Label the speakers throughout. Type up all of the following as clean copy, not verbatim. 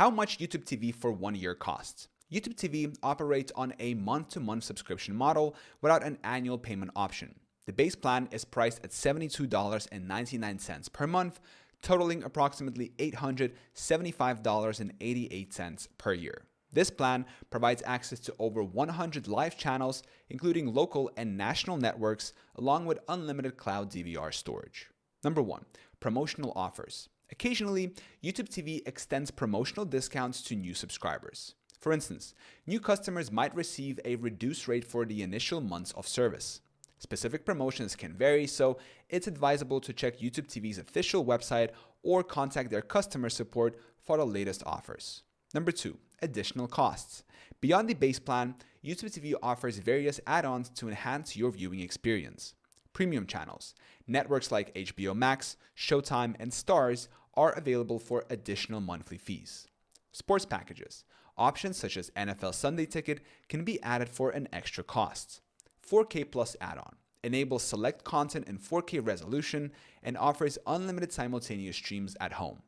Speaker 1: How much YouTube TV for 1 year costs? YouTube TV operates on a month-to-month subscription model without an annual payment option. The base plan is priced at $72.99 per month, totaling approximately $875.88 per year. This plan provides access to over 100 live channels, including local and national networks, along with unlimited cloud DVR storage. Number 1. Promotional offers. Occasionally, YouTube TV extends promotional discounts to new subscribers. For instance, new customers might receive a reduced rate for the initial months of service. Specific promotions can vary, so it's advisable to check YouTube TV's official website or contact their customer support for the latest offers. Number 2. Additional costs. Beyond the base plan, YouTube TV offers various add-ons to enhance your viewing experience. Premium channels, networks like HBO Max, Showtime, and Starz are available for additional monthly fees. Sports packages. Options such as NFL Sunday Ticket can be added for an extra cost. 4K Plus add-on enables select content in 4K resolution and offers unlimited simultaneous streams at home.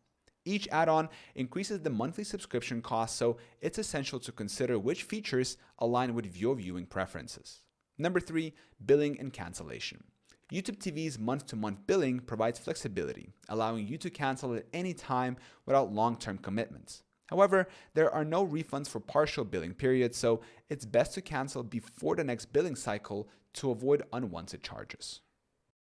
Speaker 1: Each add-on increases the monthly subscription cost, so it's essential to consider which features align with your viewing preferences. Number 3. Billing and cancellation. YouTube TV's month-to-month billing provides flexibility, allowing you to cancel at any time without long-term commitments. However, there are no refunds for partial billing periods, so it's best to cancel before the next billing cycle to avoid unwanted charges.